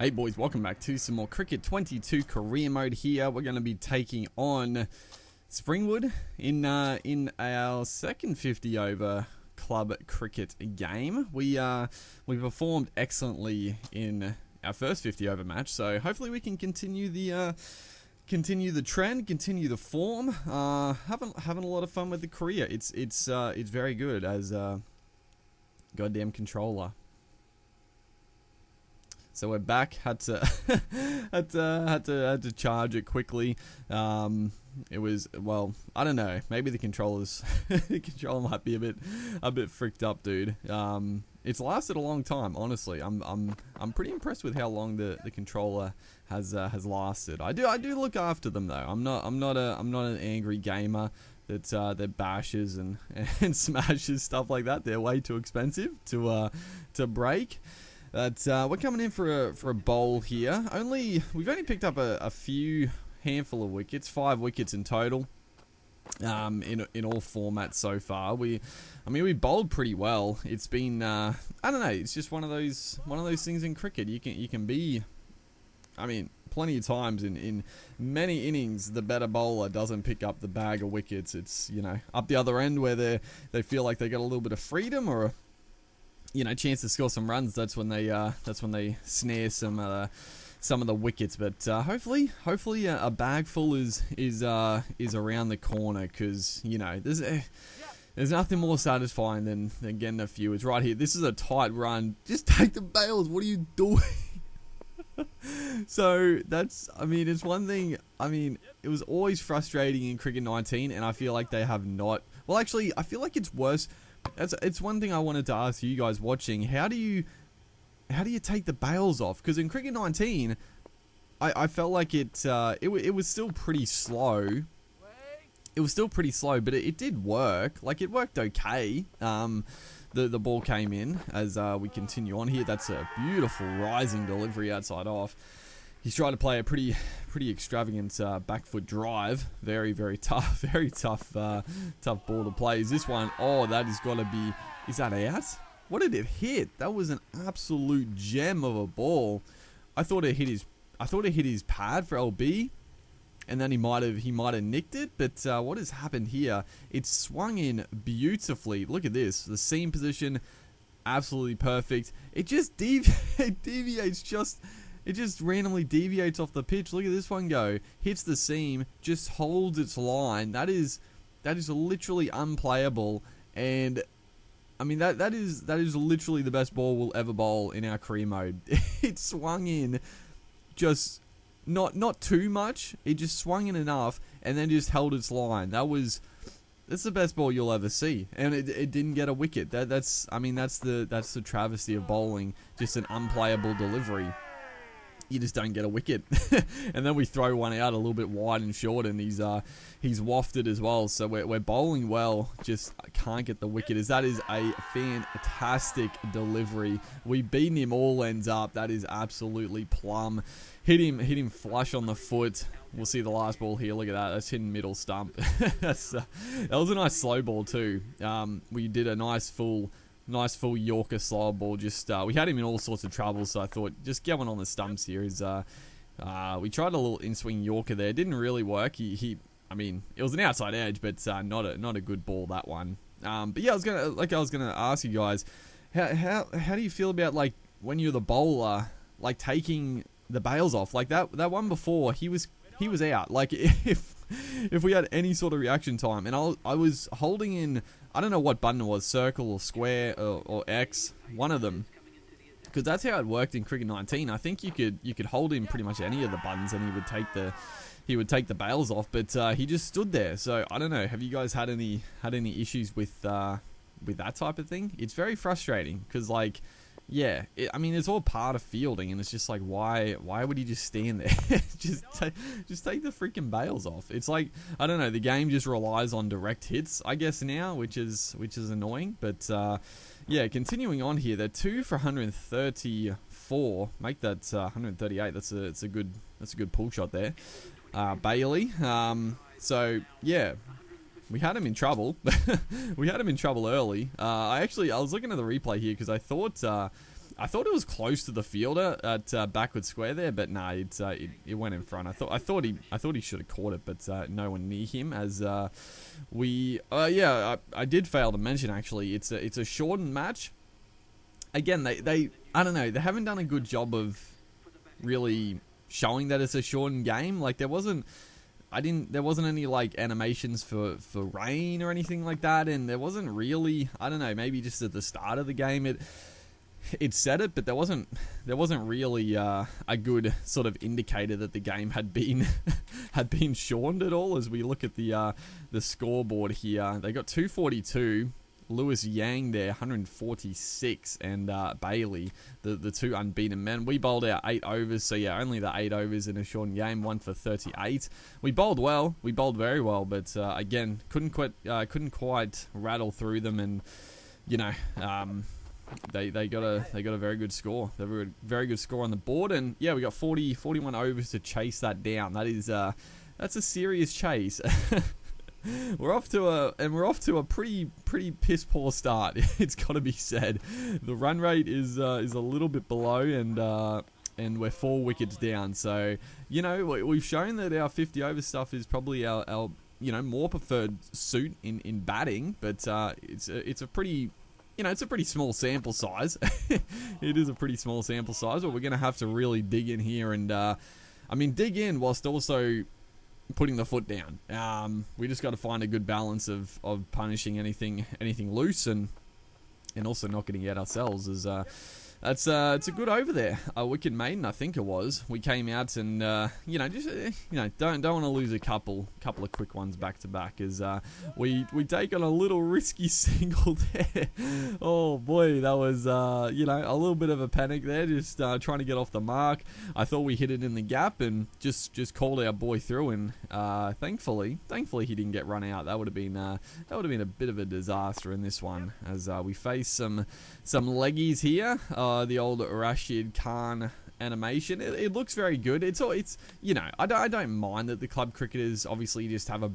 Hey boys, welcome back to some more Cricket 22 career mode here. We're going to be taking on Springwood in our second 50 over club cricket game. We performed excellently in our first 50 over match, so hopefully we can continue the trend, continue the form. Having a lot of fun with the career. It's very good as a goddamn controller. So we're back. Had to had to charge it quickly. It was, well, I don't know. Maybe the controller might be a bit fricked up, dude. It's lasted a long time, honestly. I'm pretty impressed with how long the controller has lasted. I do look after them though. I'm not an angry gamer that bashes and smashes stuff like that. They're way too expensive to break. But we're coming in for a bowl here. We've only picked up a handful of wickets, 5 wickets in total. In all formats so far. We bowled pretty well. It's been I don't know. It's just one of those things in cricket. You can be, plenty of times in many innings, the better bowler doesn't pick up the bag of wickets. It's up the other end where they feel like they got a little bit of freedom or chance to score some runs. That's when they snare some of the wickets. But hopefully a bag full is around the corner, because there's nothing more satisfying than getting a few. It's right here. This is a tight run. Just take the bails. What are you doing? So that's, it's one thing. It was always frustrating in Cricket 19, and I feel like they have not. Well, actually, I feel like it's worse. It's one thing I wanted to ask you guys watching. How do you take the bails off? Because in Cricket 19, I felt like it was still pretty slow. It was still pretty slow, but it did work. Like, it worked okay. The ball came in as we continue on here. That's a beautiful rising delivery outside off. He's trying to play a pretty extravagant back foot drive. Very tough, tough ball to play. Is this one? Oh, that has got to be. Is that out? What did it hit? That was an absolute gem of a ball. I thought it hit his pad for LB, and then he might have nicked it. But what has happened here? It swung in beautifully. Look at this. The seam position, absolutely perfect. It just deviates. It just randomly deviates off the pitch. Look at this one go. Hits the seam, just holds its line. That is literally unplayable. And that is literally the best ball we'll ever bowl in our career mode. It swung in just not too much. It just swung in enough and then just held its line. That's the best ball you'll ever see, and it didn't get a wicket. That's the travesty of bowling. Just an unplayable delivery. You just don't get a wicket. And then we throw one out a little bit wide and short, and he's wafted as well. So we're bowling well, just can't get the wicket. That is a fantastic delivery. We've beaten him all ends up. That is absolutely plumb. Hit him flush on the foot. We'll see the last ball here. Look at that. That's hitting middle stump. That was a nice slow ball too. We did a nice full Yorker slow ball. Just we had him in all sorts of trouble, so I thought just get one on the stumps here. We tried a little in-swing Yorker there. It didn't really work. It was an outside edge, but not a good ball, that one. But yeah, I was gonna ask you guys, how do you feel about, like, when you're the bowler, like, taking the bails off? Like that one before, he was out. Like, if we had any sort of reaction time, and I was holding in, I don't know what button it was, circle or square or X, one of them, because that's how it worked in Cricket 19. I think you could hold in pretty much any of the buttons and he would take the bails off, but he just stood there. So I don't know. Have you guys had any issues with that type of thing? It's very frustrating because, like, yeah, it's all part of fielding, and it's just like, why would he just stand there? just take the freaking bails off. It's like, I don't know, the game just relies on direct hits, I guess, now, which is annoying. But yeah, continuing on here, they're 2 for 134. Make that 138. That's a good pull shot there, Bailey. So yeah, we had him in trouble. We had him in trouble early. I was looking at the replay here because I thought I thought it was close to the fielder at backward square there, but nah, it went in front. I thought he should have caught it, but no one near him. As I did fail to mention actually, it's a shortened match. Again, they I don't know, they haven't done a good job of really showing that it's a shortened game. Like there wasn't any like animations for rain or anything like that, and there wasn't really, I don't know, maybe just at the start of the game it said it, but there wasn't really a good sort of indicator that the game had been had been shortened at all. As we look at the scoreboard here, they got 242. Lewis Yang there, 146, and Bailey, the two unbeaten men. We bowled our 8 overs, so yeah, only the 8 overs in a shortened game, 1 for 38. We bowled well, we bowled very well, but again, couldn't quite rattle through them, and you know, they got a very good score. They were a very good score on the board, and yeah, we got 41 overs to chase that down. That's a serious chase. We're off to a pretty piss poor start. It's got to be said. The run rate is a little bit below, and we're 4 wickets down. So you know, we've shown that our 50 over stuff is probably our more preferred suit in batting, but it's a pretty, it's a pretty small sample size. It is a pretty small sample size, but we're gonna have to really dig in here and dig in whilst also putting the foot down. We just got to find a good balance of punishing anything loose and also not getting out ourselves. As it's a good over there. Wicket maiden, I think it was. We came out and don't want to lose a couple of quick ones back to back, as we take on a little risky single there. Oh boy, that was a little bit of a panic there, just trying to get off the mark. I thought we hit it in the gap and just called our boy through, and thankfully he didn't get run out. That would have been a bit of a disaster in this one, as we face some leggies here. The old Rashid Khan animation. It looks very good. I don't mind that the club cricketers obviously just have a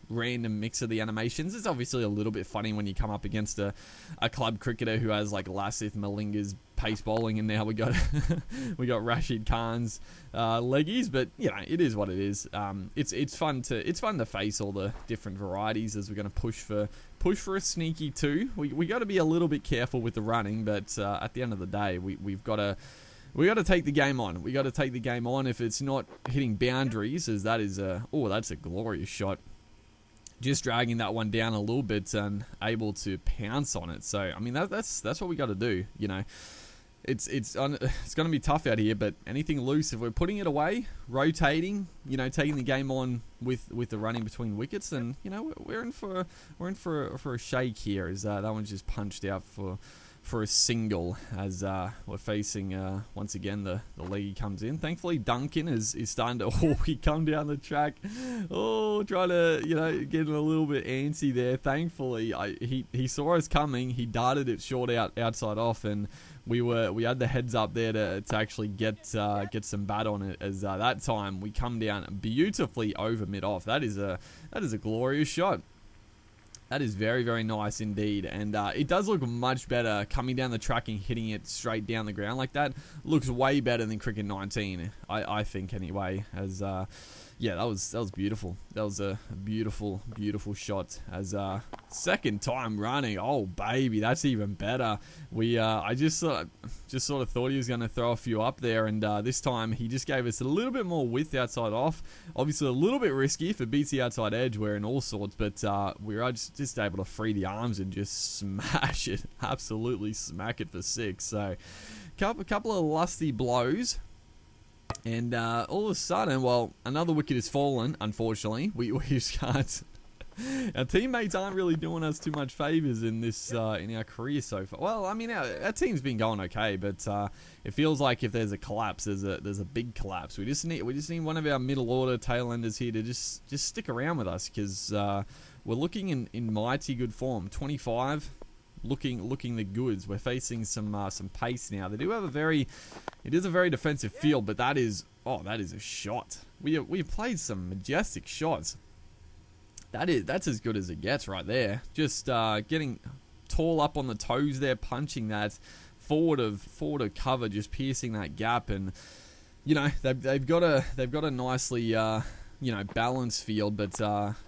random mix of the animations. It's obviously a little bit funny when you come up against a club cricketer who has like Lasith Malinga's pace bowling, and now we got Rashid Khan's leggies, but it is what it is. It's fun to face all the different varieties, as we're going to push for a sneaky 2. We got to be a little bit careful with the running, but at the end of the day, we got to take the game on. We got to take the game on if it's not hitting boundaries, as that's a glorious shot. Just dragging that one down a little bit and able to pounce on it. So that's what we got to do. It's going to be tough out here, but anything loose, if we're putting it away, rotating, taking the game on with the running between wickets, then we're in for a shake here. As that one's just punched out for a single, as we're facing once again the leggy comes in. Thankfully Duncan is starting to he come down the track, trying to getting a little bit antsy there. Thankfully he saw us coming, he darted it short outside off, and we had the heads up there to actually get some bat on it, as that time we come down beautifully over mid off. That is a glorious shot. That is very, very nice indeed, and it does look much better coming down the track and hitting it straight down the ground like that. Looks way better than Cricket 19, I think anyway. As that was beautiful. That was a beautiful, beautiful shot. As second time running, oh baby, that's even better. I just sort of thought he was going to throw a few up there, and this time he just gave us a little bit more width outside off. Obviously a little bit risky. If it beats the outside edge, we're in all sorts, but we were just able to free the arms and just smash it, absolutely smack it for 6. So a couple of lusty blows. And all of a sudden, another wicket has fallen, unfortunately. We just can't. Our teammates aren't really doing us too much favours in this in our career so far. Well, our team's been going okay, but it feels like if there's a collapse, there's a big collapse. We just need one of our middle order tailenders here to just stick around with us, because we're looking in mighty good form. 25. Looking the goods. We're facing some pace now. They do have it is a very defensive field, but that is a shot. We've played some majestic shots. That's as good as it gets right there. Just getting tall up on the toes there, punching that forward of cover, just piercing that gap, and they've got a nicely balanced field, but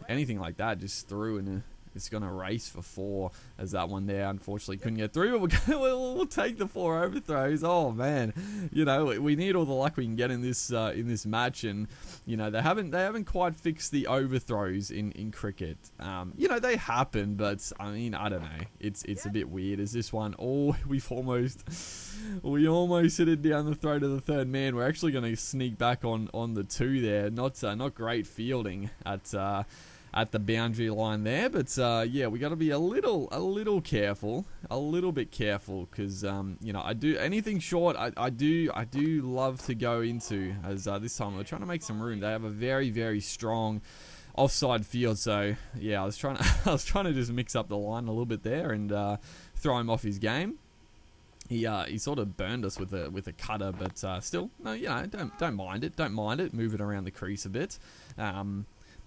anything like that just through, and it's going to race for 4, as that one there unfortunately couldn't get through, but we'll take the 4 overthrows. Oh man, we need all the luck we can get in this match, and they haven't quite fixed the overthrows in cricket. They happen, but I mean, I don't know, it's a bit weird. Is this one? Oh, we almost hit it down the throat of the third man. We're actually going to sneak back on the 2 there. Not great fielding at the boundary line there, but yeah, we got to be a little careful, a little bit careful, because I do anything short. I do love to go into, as this time we're trying to make some room. They have a very, very strong offside field, so yeah, I was trying to just mix up the line a little bit there and throw him off his game. He sort of burned us with a cutter, but still, no, don't mind it. Move it around the crease a bit.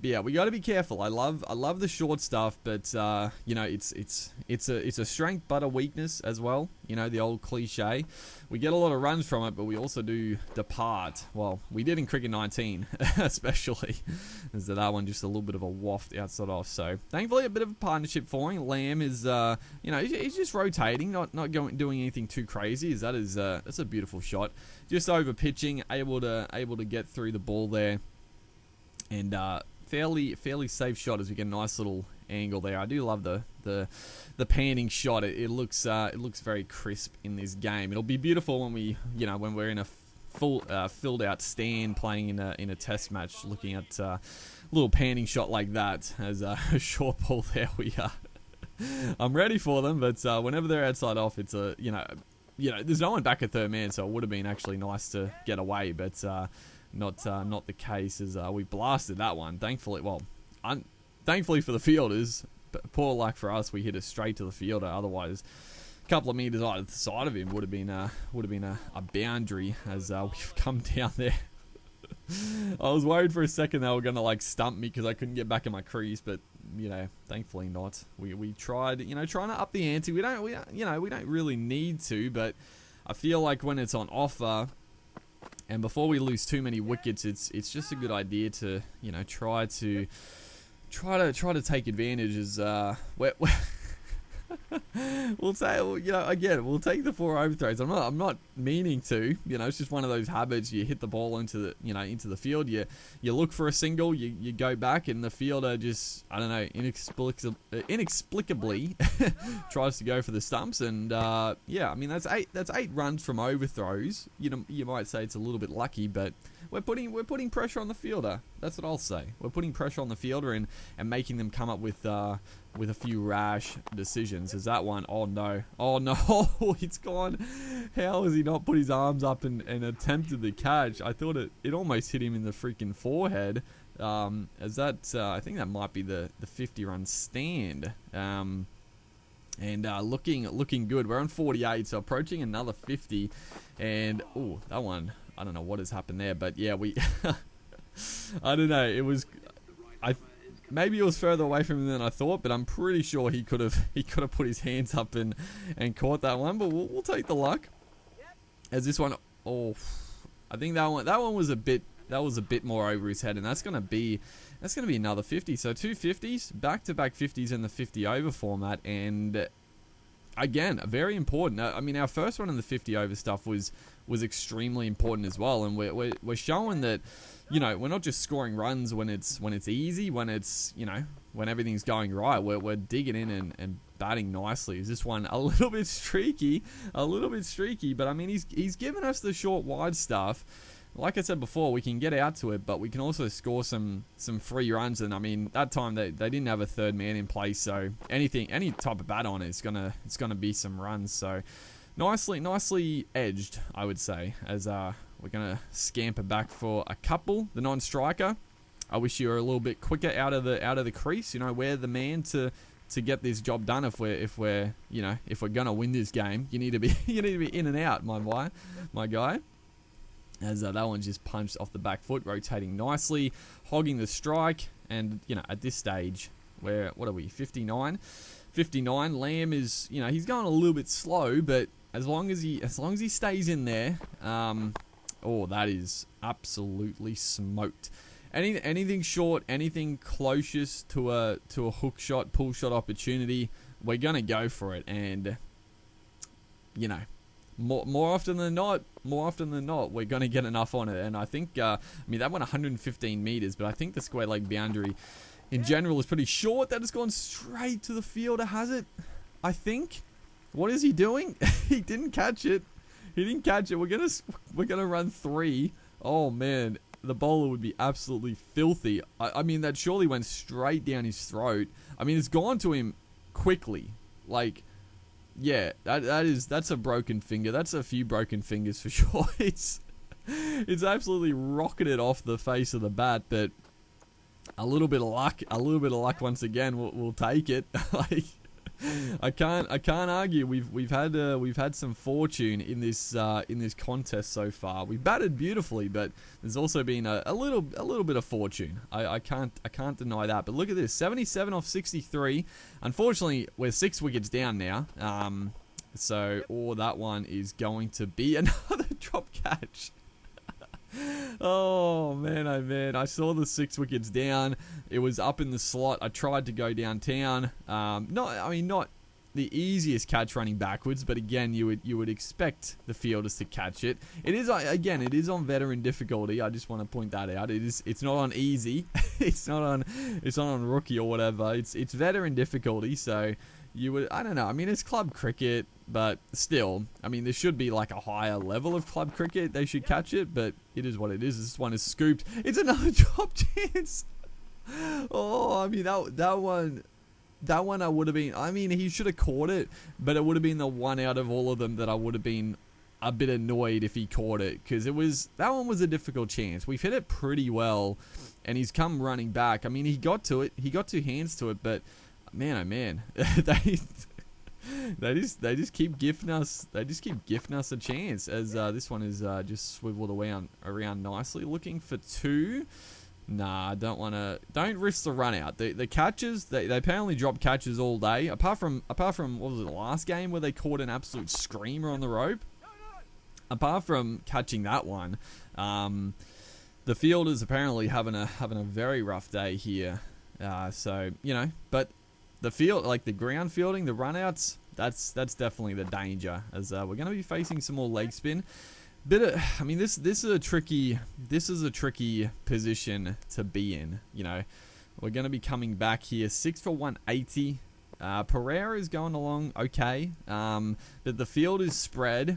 But yeah, we got to be careful. I love the short stuff, but it's a strength but a weakness as well. The old cliche. We get a lot of runs from it, but we also do depart. Well, we did in cricket 19, especially. Is that one just a little bit of a waft outside off? So thankfully, a bit of a partnership forming. Lamb is he's just rotating, not doing anything too crazy. That's a beautiful shot. Just over pitching, able to get through the ball there, and fairly safe shot as we get a nice little angle there. I do love the panning shot. It looks very crisp in this game. It'll be beautiful when we're in a full filled out stand playing in a test match, looking at a little panning shot like that as a short ball there. I'm ready for them, but whenever they're outside off, it's there's no one back at third man, so it would have been actually nice to get away, but not the case, as we blasted that one. Thankfully for the fielders, but poor luck for us, we hit it straight to the fielder. Otherwise, a couple of meters either side of him would have been a boundary, as we've come down there. I was worried for a second they were going to stump me because I couldn't get back in my crease, but thankfully not. We tried, trying to up the ante. We don't really need to, but I feel like when it's on offer, and before we lose too many wickets, it's just a good idea to try to take advantage. As we'll say, again, we'll take the 4 overthrows. I'm not meaning to, it's just one of those habits. You hit the ball into the field. You look for a single. You go back, and the fielder just, I don't know, inexplicably tries to go for the stumps. And yeah, I mean that's 8 runs from overthrows. You might say it's a little bit lucky, but we're putting pressure on the fielder. That's what I'll say. We're putting pressure on the fielder and making them come up with a few rash decisions. Is that one? Oh no, it's gone. How has he not put his arms up and attempted the catch? I thought it almost hit him in the freaking forehead. As that, I think that might be the 50-run stand. And looking good. We're on 48, so approaching another 50. And oh, that one, I don't know what has happened there, but yeah, we I don't know. It was maybe it was further away from him than I thought, but I'm pretty sure he could have put his hands up and caught that one. But we'll take the luck. As this one, oh, I think that one was a bit more over his head, and that's gonna be another 50. So 2 50s, back-to-back 50s in the 50 over format, and again, very important. I mean, our first one in the 50 over stuff was extremely important as well, and we're showing that, we're not just scoring runs when it's easy, when it's, when everything's going right. We're digging in and batting nicely. Is this one a little bit streaky, but I mean, he's given us the short wide stuff. Like I said before, we can get out to it, but we can also score some free runs. And I mean, that time they didn't have a third man in place, so any type of bat on it's gonna be some runs. So nicely edged, I would say, as we're gonna scamper back for a couple. The non-striker, I wish you were a little bit quicker out of the crease. We're the man to get this job done. If we're gonna win this game, you need to be in and out, my guy. As that one just punched off the back foot, rotating nicely, hogging the strike, and at this stage, what are we, 59? 59. Lamb is, he's going a little bit slow, but as long as he stays in there, oh, that is absolutely smoked. Anything short, anything closest to a hook shot, pull shot opportunity, we're gonna go for it. And you know, more often than not, we're gonna get enough on it. And I think, I mean, that went 115 meters, but I think the square leg boundary in general is pretty short. That has gone straight to the fielder, has it? I think. What is he doing? He didn't catch it. He didn't catch it. We're gonna run 3. Oh man, the bowler would be absolutely filthy. I mean, that surely went straight down his throat. I mean, it's gone to him quickly. Like, yeah, that's a broken finger. That's a few broken fingers for sure. It's absolutely rocketed off the face of the bat, but a little bit of luck once again. We'll take it. Like, I can't argue. We've had some fortune in this contest so far. We batted beautifully, but there's also been a little bit of fortune. I can't deny that. But look at this, 77 off 63. Unfortunately, we're 6 wickets down now. So that one is going to be another drop catch. Oh man, I saw the 6 wickets down. It was up in the slot. I tried to go downtown. Not the easiest catch running backwards, but again, you would expect the fielders to catch it. It is on veteran difficulty. I just want to point that out. It's not on easy. it's not on rookie or whatever. It's veteran difficulty. So I don't know. I mean, it's club cricket, but still, I mean, there should be like a higher level of club cricket. They should catch it, but it is what it is. This one is scooped. It's another drop chance. Oh, I mean, that one I would have been, I mean, he should have caught it, but it would have been the one out of all of them that I would have been a bit annoyed if he caught it, because that one was a difficult chance. We've hit it pretty well, and he's come running back. I mean, he got to it. He got 2 hands to it, but man, oh man, they just keep gifting us. They just keep gifting us a chance. As this one is just swiveled around nicely, looking for 2. Nah, don't risk the run out. The catches, they apparently drop catches all day. Apart from what was it, the last game where they caught an absolute screamer on the rope. Apart from catching that one, the fielders apparently having a very rough day here. So you know, but the ground fielding, the runouts, that's definitely the danger. As we're going to be facing some more leg spin. I mean, this is a tricky position to be in. You know, we're going to be coming back here 6 for 180. Pereira is going along okay, but the field is spread.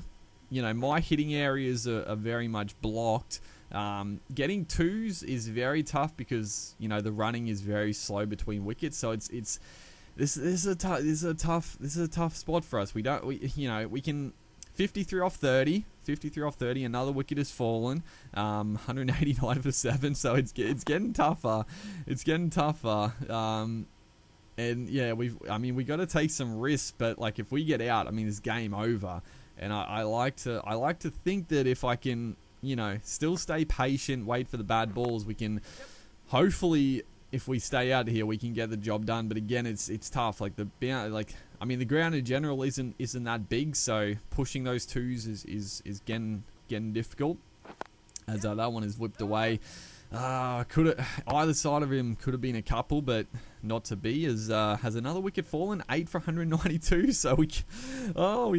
You know, my hitting areas are very much blocked. Getting 2s is very tough because, you know, the running is very slow between wickets. So this is a tough spot for us. We can 53 off 30. Another wicket has fallen. 189 for 7. So it's getting tougher. And yeah, we got to take some risks. But like, if we get out, I mean, it's game over. And I like to think that if I can, you know, still stay patient, wait for the bad balls, we can hopefully, if we stay out here, we can get the job done. But again, it's tough. Like the ground in general isn't that big, so pushing those 2s is getting difficult. As that one is whipped away. Either side of him could have been a couple, but not to be. As has another wicket fallen, 8 for 192. So we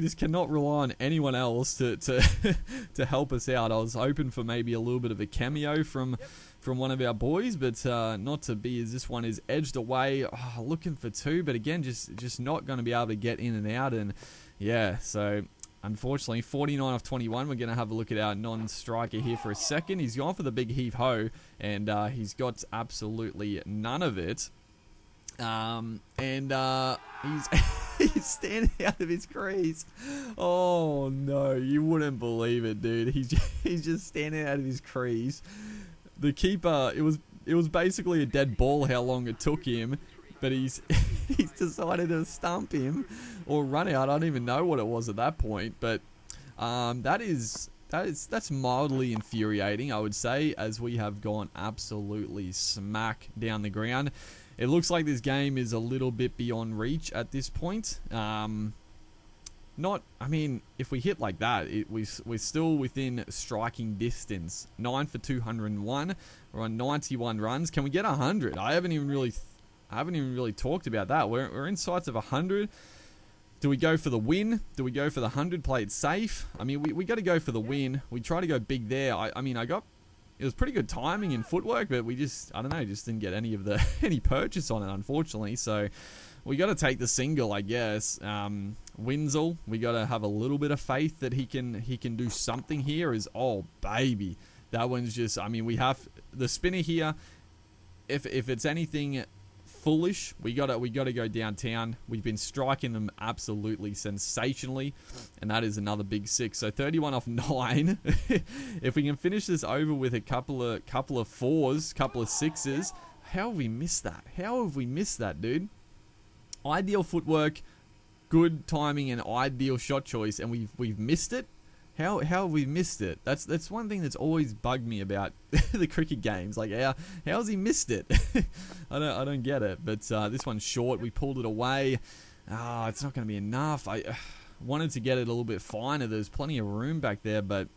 just cannot rely on anyone else to to help us out. I was hoping for maybe a little bit of a cameo from one of our boys, but not to be. As this one is edged away, looking for 2, but again, just not going to be able to get in and out. And yeah, so unfortunately, 49 off 21. We're going to have a look at our non-striker here for a second. He's gone for the big heave-ho, and he's got absolutely none of it. He's standing out of his crease. Oh, no. You wouldn't believe it, dude. He's just standing out of his crease. The keeper, it was basically a dead ball how long it took him. But he's decided to stump him or run out. I don't even know what it was at that point. But that's mildly infuriating, I would say, as we have gone absolutely smack down the ground. It looks like this game is a little bit beyond reach at this point. not, I mean, if we hit like that, we're still within striking distance. 9 for 201. We're on 91 runs. Can we get 100? I haven't even really talked about that. We're in sights of 100. Do we go for the win? Do we go for the 100? Play it safe? I mean, we got to go for the win. We try to go big there. It was pretty good timing and footwork, but we just, I don't know, just didn't get any purchase on it, unfortunately. So we got to take the single, I guess. Winsel, we got to have a little bit of faith that he can do something here. Oh baby, that one's just, I mean, we have the spinner here. If it's anything foolish, we gotta go downtown. We've been striking them absolutely sensationally, and that is another big 6. So 31 off 9. If we can finish this over with a couple of 4s, couple of 6s, how have we missed that? How have we missed that, dude? Ideal footwork, good timing, and ideal shot choice, and we've missed it. How have we missed it? That's one thing that's always bugged me about the cricket games. Like, how's he missed it? I don't get it. But this one's short. We pulled it away. It's not going to be enough. I wanted to get it a little bit finer. There's plenty of room back there, but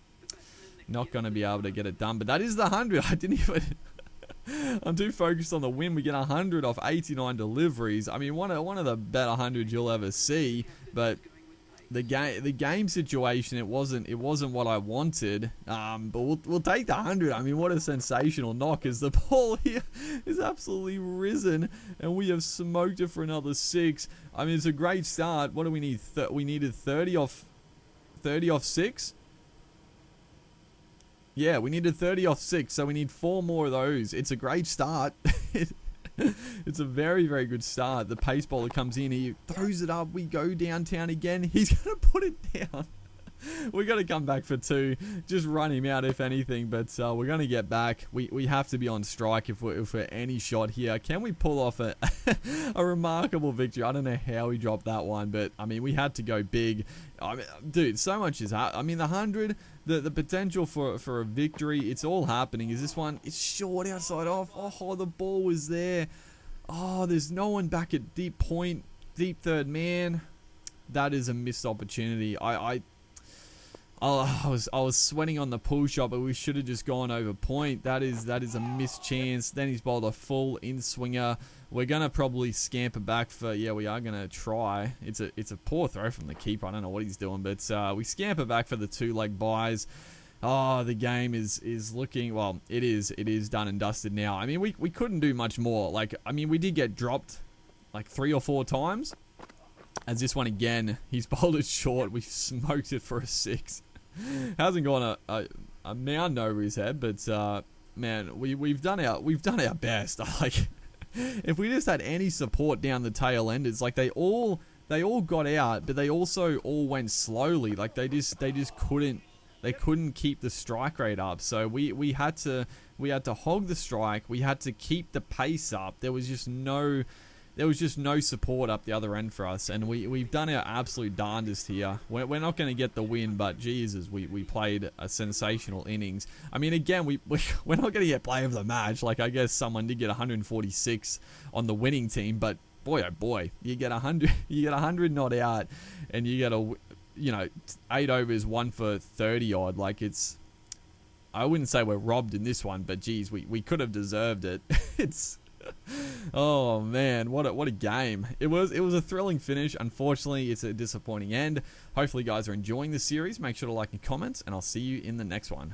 not going to be able to get it done. But that is the 100. I didn't even... I'm too focused on the win. We get 100 off 89 deliveries. I mean, one of the better 100s you'll ever see. But the game situation, it wasn't what I wanted. But we'll take the 100. I mean, what a sensational knock, as the ball here is absolutely risen, and we have smoked it for another 6. I mean, it's a great start. What do we need? We needed 30 off 6. Yeah, we needed 30 off 6, so we need 4 more of those. It's a great start. It's a very, very good start. The pace bowler comes in, he throws it up, we go downtown again. He's going to put it down. We got to come back for 2. Just run him out if anything, but we're going to get back. We have to be on strike if we're any shot here. Can we pull off a remarkable victory? I don't know how we dropped that one, but I mean, we had to go big. I mean, dude, so much is happening. I mean, the 100, the potential for a victory, it's all happening. Is this one? It's short outside off. Oh, the ball was there. Oh, there's no one back at deep point, deep third man. That is a missed opportunity. I was sweating on the pull shot, but we should have just gone over point. That is a missed chance. Then he's bowled a full in swinger. We're gonna probably scamper back for, yeah, we are gonna try. It's a poor throw from the keeper. I don't know what he's doing, but we scamper back for the 2-leg buys. Oh, the game is looking, well, it is done and dusted now. I mean, we couldn't do much more. Like, I mean, we did get dropped like 3 or 4 times. As this one again, he's bowled it short. We smoked it for a 6. Hasn't gone a mound over his head, but man, we've done our best. Like, if we just had any support down the tail end, it's like they all got out, but they also all went slowly. Like they just couldn't keep the strike rate up. So we had to hog the strike. We had to keep the pace up. There was just no support up the other end for us, and we've done our absolute darndest here. We're not going to get the win, but Jesus, we played a sensational innings. I mean, again, we're not going to get player of the match. Like, I guess someone did get 146 on the winning team, but boy, oh boy, you get 100 not out, and you get 8 overs, 1 for 30 odd. Like, it's, I wouldn't say we're robbed in this one, but geez, we could have deserved it. Oh man, what a game. It was a thrilling finish. Unfortunately, it's a disappointing end. Hopefully you guys are enjoying the series. Make sure to like and comment, and I'll see you in the next one.